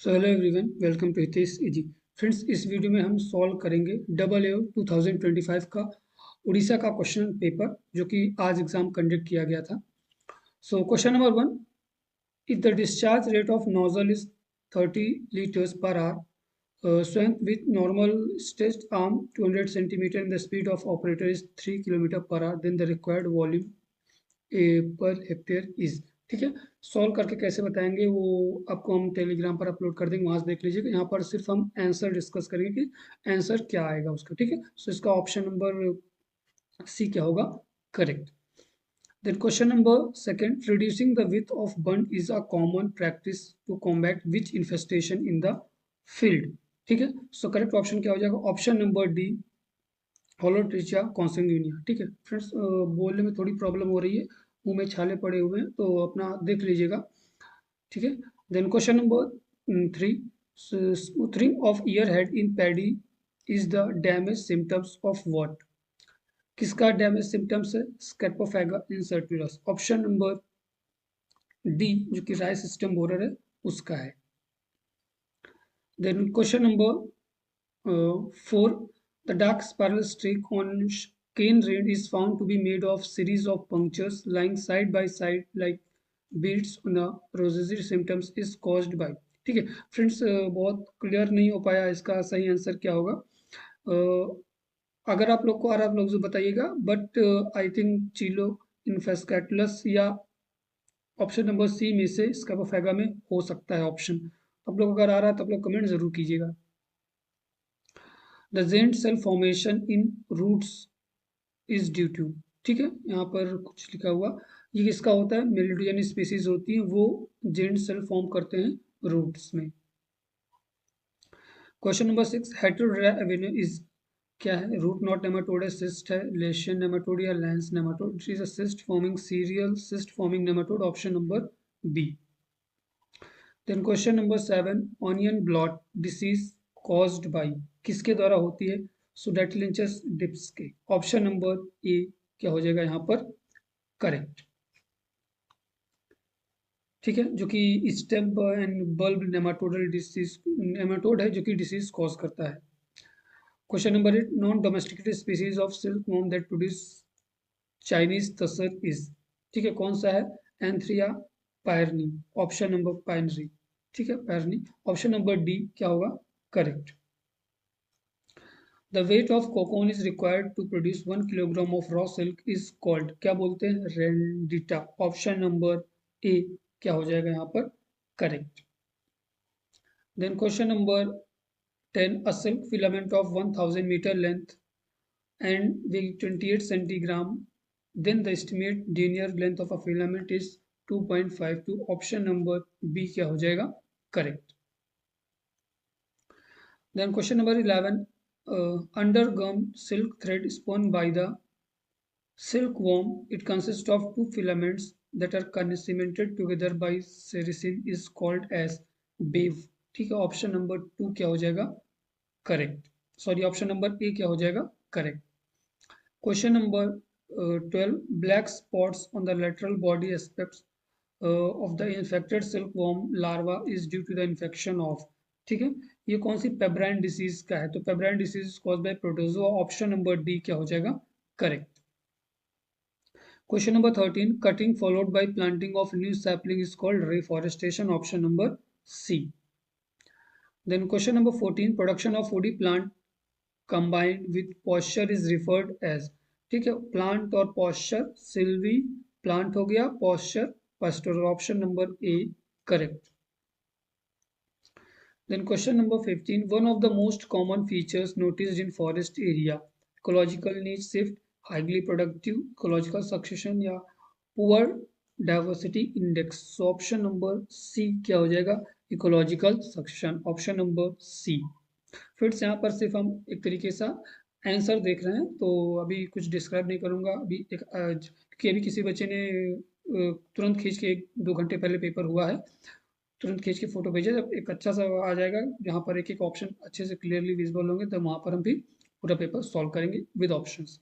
So hello everyone, welcome to Hitesh easy. Friends, इस वीडियो में हम सॉल्व करेंगे डबल ए 2025 का उड़ीसा का क्वेश्चन पेपर जो कि आज एग्जाम कंडक्ट किया गया था। So question number 1, if the discharge rate of nozzle is 30 liters per hour, swung with normal stretched arm 200 centimeter and the speed of operator is 3 kilometer per hour, then the required volume per hectare is. ठीक है, solve करके कैसे बताएंगे वो आपको हम Telegram पर upload कर देंगे, वहां से देख लीजिएगा। यहाँ पर सिर्फ हम आंसर डिस्कस करेंगे कि आंसर क्या आएगा उसका। ठीक है, सो इसका ऑप्शन नंबर सी क्या होगा, correct. Then question number second, reducing the width of bund is a common practice to combat which infestation in the field. ठीक है, सो करेक्ट ऑप्शन क्या हो जाएगा, ऑप्शन नंबर डी, होलोट्रिचिया कॉन्sanguinea। ठीक है फ्रेंड्स, बोलने में थोड़ी प्रॉब्लम हो रही है, मुंह में छाले पड़े हुए हैं, तो अपना देख लीजिएगा। ठीक है, then question number 3, smoothening of ear head in paddy is the damage symptoms of what. किसका डैमेज सिम्टम्स है, Scirpophaga incertulas. Option number D जो कि राय सिस्टम बोरर है उसका है। Then question number 4, the dark spiral streak on cane ring is found to be made of series of punctures lying side by side like beads on a rosacea symptoms is caused by। ठीक है friends, बहुत clear नहीं हो पाया, इसका सही answer क्या होगा। अगर आप लोग को आ रहा है आप लोग जो बताइएगा, बट आई थिंक चीलो इन्फेस्कैटुलस या ऑप्शन नंबर सी में से स्कैर्पोफेगा में हो सकता है ऑप्शन। आप लोग अगर आ रहा है तो आप लोग कमेंट जरूर कीजिएगा। The giant cell formation in roots is due to. ठीक है, यहाँ पर कुछ लिखा हुआ, ये किसका होता है, मेलिडोजन स्पीसीज होती है वो जेंट सेल फॉर्म करते हैं रूट्स में। Question number 6, Heterodera avenae is क्या है, रूट नॉट नेमाटोड है, सिस्ट है, लेशियन नेमाटोड या lance nematode. It is a cyst forming cereal cyst forming nematode, option number B. Then question number 7, onion bloat disease caused by किसके द्वारा होती है, सुडेटिलिंचस डिप्स के। ऑप्शन नंबर ए क्या हो जाएगा यहाँ पर, करेक्ट। ठीक है, जो कि stem and bulb nematodal disease nematode है जो कि डिसीज कॉज करता है। Question number 8, non domesticated species of silk worm that produce Chinese tasar is. ठीक है, कौन सा है, एंथ्रिया पायरनी। Option number पायनरी। ठीक है, पायरनी। ऑप्शन नंबर डी क्या होगा, correct. The weight of cocoon is required to produce 1 kilogram of raw silk is called, क्या बोलते हैं, रेंडिटा। ऑप्शन नंबर ए क्या हो जाएगा यहाँ पर, correct. Then question number 10, a silk filament of 1000 meter length and weigh 28 centigram, then the estimate linear length of a filament is 2.52। Option number B क्या हो जाएगा, correct. Then question number 11, undergum silk thread spun by the silkworm, it consists of two filaments that are cemented together by sericin is called as wave। ठीक है, option number 2 क्या हो जाएगा, correct. Sorry, option number A क्या हो जाएगा, correct. Question number 12, black spots on the lateral body aspects of the infected silkworm larva is due to the infection of। ठीक है, ये कौन सी पेब्राइन डिसीज का है, तो pebrine disease cause by protozoa. Option number D क्या हो जाएगा, correct. Question number 13, cutting followed by planting of new sapling is called reforestation. Option number C. Then question number 14, production of woody plant combined with pasture is referred as. ठीक है, plant और pasture, silvi plant हो गया, pasture pastoral. Option number A correct. Then question number 15, one of the most common features noticed in forest area, ecological niche shift, highly productive ecological succession या poor diversity index। So option number C क्या हो जाएगा, ecological succession। Option number C। फिर से यहाँ पर सिर्फ हम एक तरीके से आंसर देख रहे हैं, तो अभी कुछ डिस्क्राइब नहीं करूंगा। अभी एक कि अभी किसी बच्चे ने तुरंत खींच के 1-2 घंटे पहले पेपर हुआ है, तुरंत खींच के फोटो भेजे, जब एक अच्छा सा आ जाएगा जहाँ पर एक एक ऑप्शन अच्छे से क्लियरली विजिबल होंगे, तब वहाँ पर हम भी पूरा पेपर सॉल्व करेंगे with options.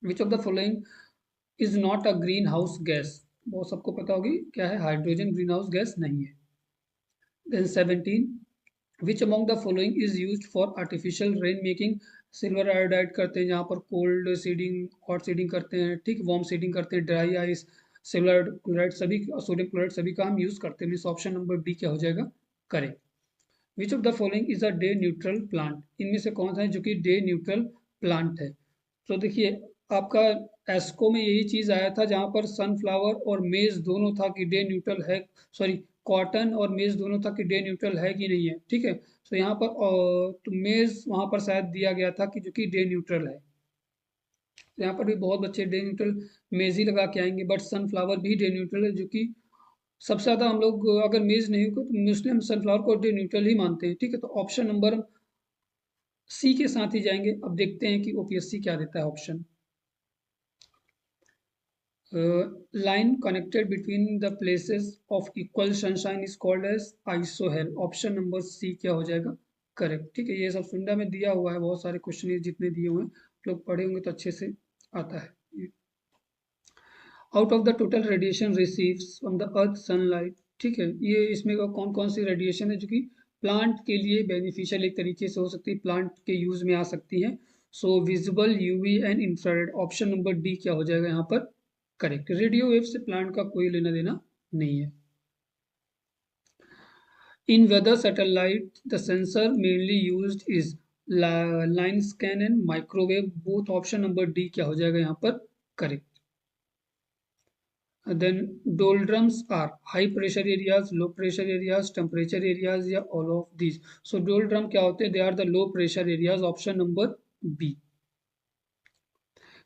Which of the following is not a green house gas. वो सबको पता होगी क्या है, हाइड्रोजन ग्रीन हाउस गैस नहीं है। Then 17, which among the following is used for artificial rain making? Silver iodide करते हैं, जहाँ पर कोल्ड सीडिंग, हॉट सीडिंग करते हैं, ठीक, वार्म सीडिंग करते हैं, ड्राई आइस, सिल्वर क्लोराइड, सभी सोडियम क्लोराइड, सभी का हम यूज करते हैं। ऑप्शन नंबर बी क्या हो जाएगा? Correct. Which of the following is a day neutral plant? इनमें से कौन सा है जो कि डे न्यूट्रल प्लांट है? तो देखिए, आपका एस्को में यही चीज आया था, जहां पर सनफ्लावर और मेज दोनों था कि डे न्यूट्रल है, सॉरी, कॉटन और मेज दोनों था कि डे न्यूट्रल है कि नहीं है, ठीक है। तो यहाँ पर तो मेज वहां पर शायद दिया गया था कि जो कि डे न्यूट्रल है। तो यहाँ पर भी बहुत बच्चे डे न्यूट्रल मेज ही लगा के आएंगे, बट सनफ्लावर भी डे न्यूट्रल है, जो कि सबसे ज्यादा हम लोग अगर मेज नहीं हो तो मोस्टली हम सनफ्लावर को डे न्यूट्रल ही मानते हैं, ठीक है। तो ऑप्शन नंबर सी के साथ ही जाएंगे। अब देखते हैं कि ओपीएससी क्या देता है option. Line connected between the places of equal sunshine is called as isohel. Option number C क्या हो जाएगा? करेक्ट, ठीक है। ये सब सुंडा में दिया हुआ है, बहुत सारे क्वेश्चन जितने दिए हुए हैं लोग पढ़े होंगे तो अच्छे से आता है। Out of the total radiation receives from the earth sunlight, ठीक है। ये इसमें कौन कौन सी रेडिएशन है जो कि प्लांट के लिए बेनिफिशियल एक तरीके से हो सकती है, प्लांट के यूज में आ सकती है? So visible, UV and infrared. Option number D क्या हो जाएगा यहाँ पर? करेक्ट। रेडियो वेव से प्लांट का कोई लेना देना नहीं है। In weather satellite the sensor mainly used is line scan and microwave both. Option number D क्या हो जाएगा यहाँ पर? Correct. Then doldrums are high pressure areas, low pressure areas, temperature areas, या all of these? So doldrum क्या होते हैं? They are the low pressure areas. Option number B.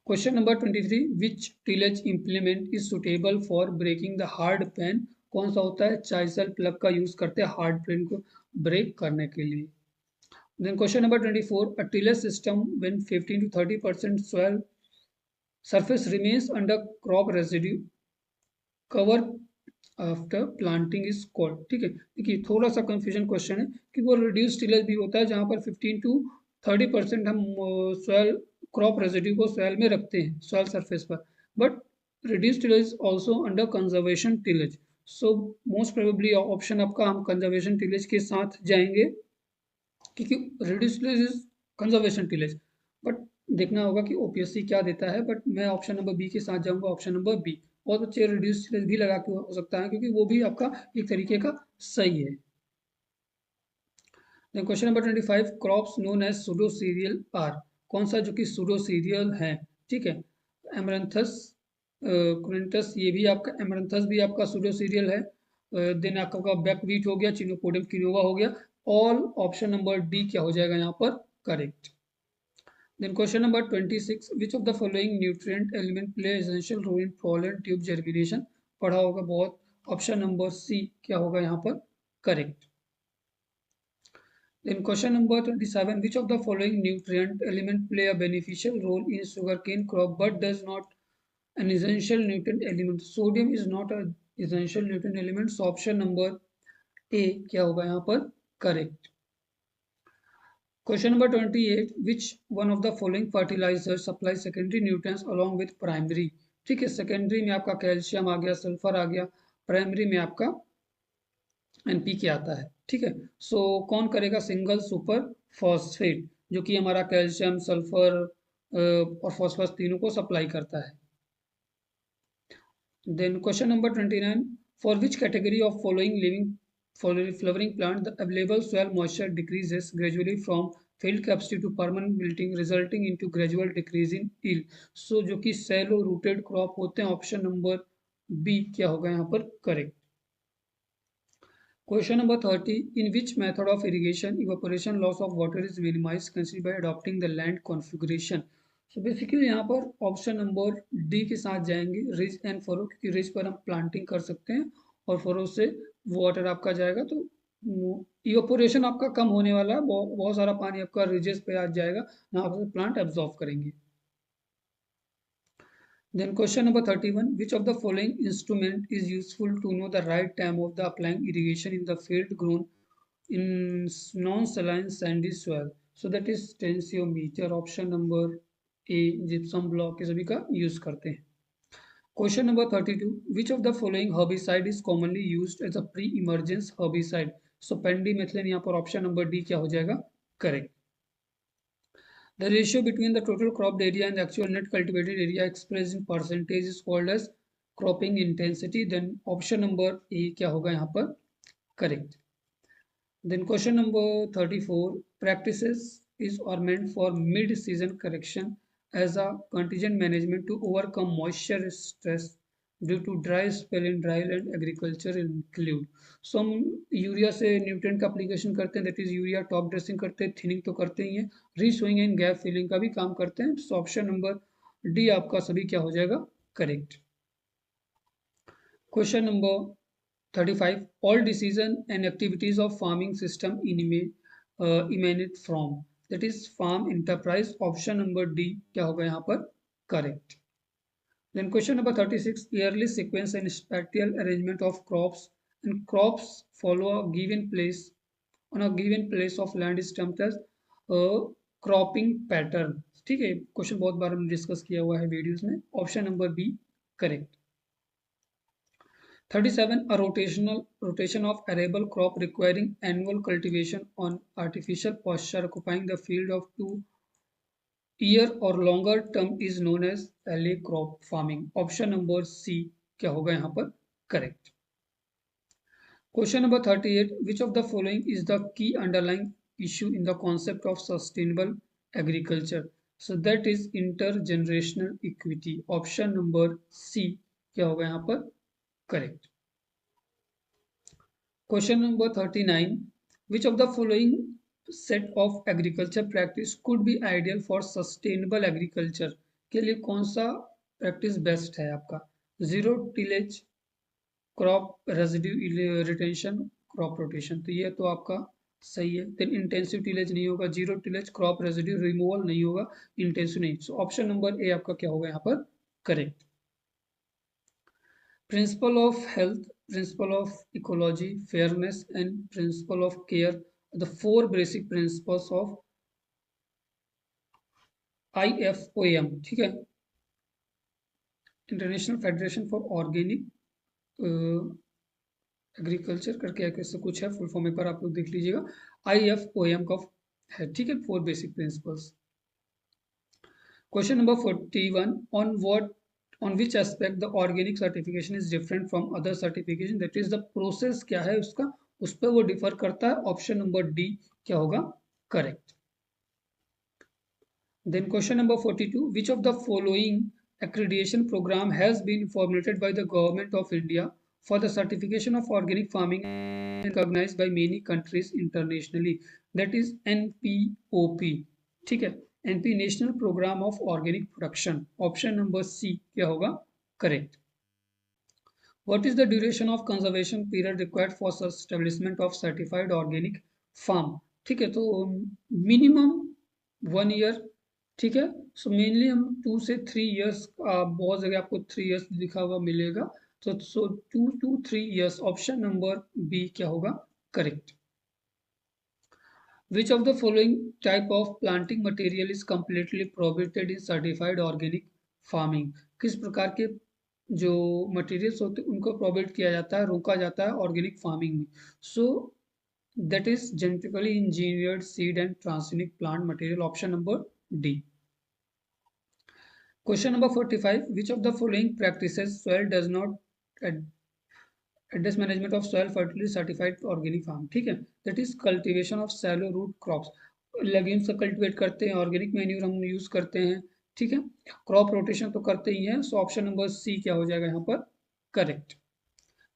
Question number 23. Which tillage implement is suitable for breaking the hard pan? कौन सा होता है? चाइसल plug का use करते हैं हार्ड पेन को ब्रेक करने के लिए। Then question number 24. A tillage system when 15 to 30% soil surface remains under crop residue cover after planting is called, ठीक है। देखिए, थोड़ा सा कंफ्यूजन क्वेश्चन है कि वो रिड्यूस टिलेज भी होता है जहां पर 15 टू 30% हम सॉयल क्रॉप रेजिड्यू को सॉयल में रखते हैं, सॉयल सरफेस पर, but reduce tillage also under conservation tillage. So most probably option आपका हम कंजर्वेशन टिलेज के साथ जाएंगे, क्योंकि reduce tillage is conservation tillage. But देखना होगा कि ओपीएससी क्या देता है, बट मैं ऑप्शन नंबर बी के साथ जाऊंगा, ऑप्शन नंबर बी। बहुत बच्चे रिड्यूस टिलेज भी लगा के हो सकता है, क्योंकि वो भी आपका एक तरीके का सही है। Question number 25, crops known as pseudo cereal are? कौन सा जो कि सूडो सीरियल है, ठीक है। एमरंथस, कुरेंटस, ये भी आपका एमरंथस भी आपका सूडो सीरियल है। देन आपका बैकवीट हो गया, चिनोपोडियम किनोवा हो गया। ऑल ऑप्शन नंबर डी क्या हो जाएगा यहाँ पर? Correct. Then question number 26, which of the following nutrient element play essential role in pollen tube germination? पढ़ा होगा बहुत। ऑप्शन नंबर सी क्या होगा यहाँ पर? Correct. Then question number 27, which of the following nutrient element play a beneficial role in sugarcane crop but does not an essential nutrient element? Sodium is not a essential nutrient element, so option number A क्या होगा यहाँ पर? Correct. Question number 28, which one of the following fertilizers supplies secondary nutrients along with primary? ठीक है, secondary में आपका calcium आ गया, sulphur आ गया, प्राइमरी में आपका एनपीके आता है, ठीक है। सो कौन करेगा? सिंगल सुपर फॉस्फेट, जो कि हमारा कैल्शियम, सल्फर और फॉस्फोरस तीनों को सप्लाई करता है। Then question number 29, for which category of following living flowering plant the available soil moisture decreases gradually from failed capacity to permanent wilting resulting into gradual decrease in yield? So जो कि shallow rooted crop होते हैं, option number B क्या होगा यहाँ पर? Correct. Question number 30, in which method of irrigation evaporation loss of water is minimized considered by adopting the land configuration? So basically यहाँ पर ऑप्शन नंबर डी के साथ जाएंगे, रिज एंड फरो, क्योंकि रिज पर हम प्लांटिंग कर सकते हैं और फरो से वाटर आपका जाएगा, तो इवेपोरेशन आपका कम होने वाला है, बहुत सारा पानी आपका रिजेस पे आ जाएगा, ना आपसे प्लांट एब्जॉर्व करेंगे। Then question number 31, which of the following instrument is useful to know the right time of the applying irrigation in the field grown in non-saline sandy soil? So that is tensiometer, option number A, gypsum block, ये सभी का use करते हैं। Question number 32, which of the following herbicide is commonly used as a pre-emergence herbicide? सो पेंडिमेथिलिन यहाँ पर option number D क्या हो जाएगा, correct. The ratio between the total cropped area and the actual net cultivated area expressed in percentage is called as cropping intensity. Then option number A क्या होगा यहाँ पर, correct. Then question number 34, practices is or meant for mid-season correction as a contingent management to overcome moisture stress due to dry spell in dryland agriculture include. So हम urea से nutrient का application करते हैं, that is urea, top dressing करते हैं, thinning तो करते ही हैं, रीसोइंग एंड गैप फिलिंग का भी काम करते हैं। सो ऑप्शन नंबर डी आपका सभी क्या हो जाएगा, correct. Question number 35, all decision and activities of farming system emanate from, that is farm enterprise, option number D क्या होगा यहाँ पर, correct. Then question number 36, yearly sequence and spatial arrangement of crops and crops follow a given place on a given place of land is termed as cropping pattern। ठीक है, question बहुत बार हमने discuss किया हुआ है वीडियोस में, option number B correct. 37, a rotation of arable crop requiring annual cultivation on artificial pasture occupying the field of 2 year or longer term is known as alley crop farming, option number C क्या होगा यहाँ पर, correct. Question number 38, which of the following is the key underlying issue in the concept of sustainable agriculture? So that is intergenerational equity, option number C क्या होगा यहाँ पर, correct. Question number 39, which of the following set of agriculture practice could be ideal for sustainable agriculture? के लिए कौन सा practice best है आपका, zero tillage, crop residue retention, crop rotation, तो ये तो आपका सही है। देन इंटेंसिव टिलेज नहीं होगा, zero tillage, crop residue removal नहीं होगा, इंटेंसिव नहीं। सो ऑप्शन नंबर ए आपका क्या होगा यहाँ पर, correct. Principle of health, principle of ecology, fairness and principle of care are the 4 basic principles of IFOM, ठीक है, international federation for organic agriculture करके ऐसे कुछ है, फुल फॉर्म एक बार आप लोग देख लीजिएगा, IFOM का है, ठीक है, 4 basic principles. Question number 41, on which aspect the organic certification is different from other certification, that is the process क्या है उसका, उस पर वो डिफर करता है, ऑप्शन नंबर डी क्या होगा, correct. Then question number 42, which of the following accreditation program has been formulated by the government of India for the certification of organic farming and recognized by many countries internationally, that is NPOP, ठीक है, NP national programme of organic production, option number C क्या होगा, correct. What is the duration of conservation period required for establishment of certified organic farm, ठीक है, तो minimum 1 year, ठीक है। So mainly हम 2 से 3 ईयर्स, बहुत जगह आपको 3 ईयर्स लिखा हुआ मिलेगा, तो 2 to 3 years, option number B क्या होगा, correct. Which of the following type of planting material is completely prohibited in certified organic farming? किस प्रकार के जो मटेरियल्स होते हैं उनको प्रोहिबिट किया जाता है, रोका जाता है ऑर्गेनिक फार्मिंग में? So that is genetically engineered seed and transgenic plant material, option number D. Question number 45, which of the following practices soil does not address management of soil fertility certified organic farm, ठीक है, that is cultivation of shallow root crops, legumes से cultivate करते हैं, organic manure हम use करते हैं, ठीक है, क्रॉप रोटेशन तो करते ही हैं। सो ऑप्शन नंबर सी क्या हो जाएगा यहाँ पर, करेक्ट।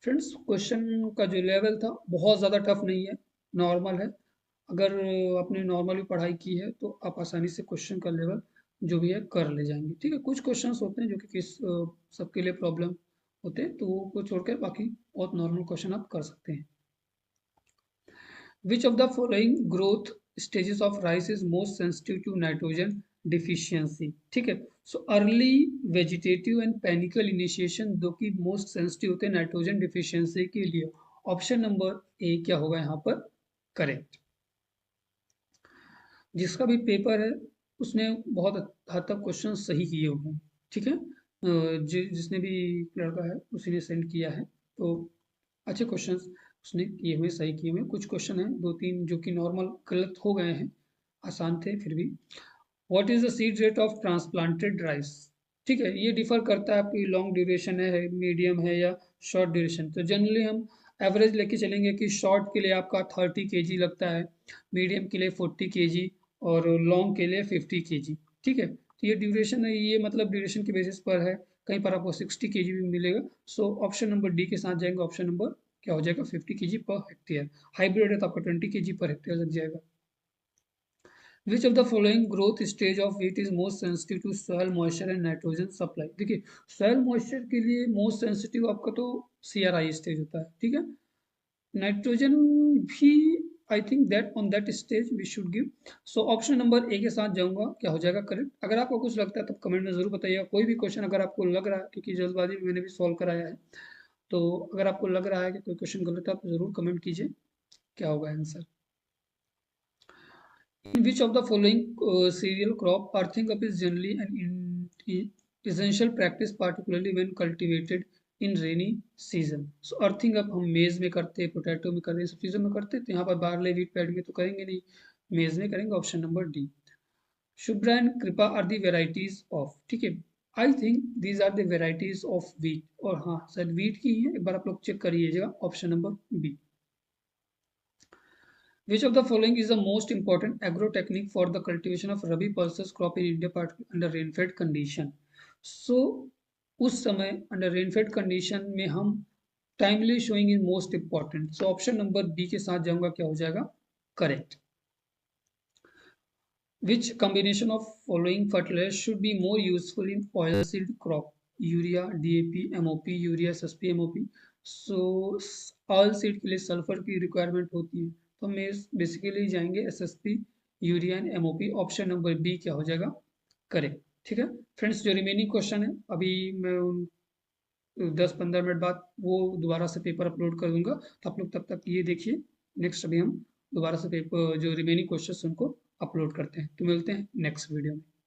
फ्रेंड्स क्वेश्चन का जो लेवल था बहुत ज़्यादा टफ नहीं है, नॉर्मल है, अगर आपने नॉर्मली पढ़ाई की है तो आप आसानी से क्वेश्चन का लेवल जो भी है कर ले जाएंगे, ठीक है। कुछ क्वेश्चंस होते हैं जो कि किस सबके लिए प्रॉब्लम होते हैं, तो वो छोड़कर बाकी बहुत नॉर्मल क्वेश्चन आप कर सकते हैं। Which of the following growth stages of rice is most sensitive to nitrogen deficiency, ठीक है। So early vegetative and panicle initiation दो की मोस्ट सेंसिटिव होते हैं नाइट्रोजन डिफिशियंसी के लिए, ऑप्शन नंबर ए क्या होगा यहाँ पर, करेक्ट। जिसका भी पेपर है उसने बहुत हद तक क्वेश्चन सही किए हुए हैं, ठीक है, जिसने भी लड़का है उसी ने सेंड किया है, तो अच्छे क्वेश्चंस उसने किए हुए सही किए हुए कुछ क्वेश्चन हैं 2-3 जो कि नॉर्मल गलत हो गए हैं, आसान थे फिर भी। What is the seed rate of transplanted rice? ठीक है, ये डिफर करता है आपकी लॉन्ग ड्यूरेशन है, मीडियम है या शॉर्ट ड्यूरेशन। तो जनरली हम एवरेज लेके चलेंगे कि शॉर्ट के लिए आपका 30 kg लगता है, मीडियम के लिए 40 kg और लॉन्ग के लिए 50 kg। ठीक है, तो ये ड्यूरेशन है, ये मतलब ड्यूरेशन के बेसिस पर है, कहीं पर आपको 60 kg भी मिलेगा। सो ऑप्शन नंबर डी के साथ जाएंगे, ऑप्शन नंबर क्या हो जाएगा 50 kg पर हेक्टेयर। हाइब्रिड है तो आपका 20 kg पर हेक्टेयर लग जाएगा। Which of the following growth stage of wheat is most sensitive to soil moisture and nitrogen supply? देखिए, soil moisture के लिए most sensitive आपका तो CRI स्टेज होता है, ठीक है। नाइट्रोजन भी I think that on that stage we should give. So option number A के साथ जाऊंगा, क्या हो जाएगा करेक्ट। अगर आपको कुछ लगता है तब कमेंट में जरूर बताइएगा। कोई भी क्वेश्चन अगर आपको लग रहा है, क्योंकि जल्दबाजी में मैंने भी सॉल्व कराया है, तो अगर आपको लग रहा है कि कोई क्वेश्चन गलत है, आप जरूर कमेंट कीजिए क्या होगा answer. In which of the following cereal crop earthing up is generally an essential practice, particularly when cultivated in rainy season? So earthing up हम मेज में करते हैं, पोटैटो में करते हैं, सब चीज़ों में करते हैं। तो यहाँ पर बार्ले व्हीट पैड में तो करेंगे नहीं, मेज में करेंगे। Option number D. Shubhra and Kripa are the varieties of, ठीक है। I think these are the varieties of wheat, और हाँ सर व्हीट की है, एक बार आप लोग चेक करिएगा। Option number B. Which of the following is the most important agro technique for the cultivation of rabi pulses crop in India, particularly under rainfed condition? So उस समय under rainfed condition में हम timely showing is most important. So option number B के साथ जाऊंगा, क्या हो जाएगा correct. Which combination of following fertilizers should be more useful in oilseed crop? Urea, DAP, MOP, urea, SSP, MOP. So oil seed के लिए sulphur की requirement होती है, तो हम बेसिकली जाएंगे SSP, urea and MOP। Option number B क्या हो जाएगा करेक्ट। ठीक है फ्रेंड्स, जो रिमेनिंग क्वेश्चन है अभी मैं 10-15 मिनट बाद वो दोबारा से पेपर अपलोड कर दूंगा, तो आप लोग तब तक ये देखिए। नेक्स्ट अभी हम दोबारा से पेपर जो रिमेनिंग क्वेश्चन उनको अपलोड करते हैं। तो मिलते हैं नेक्स्ट वीडियो में।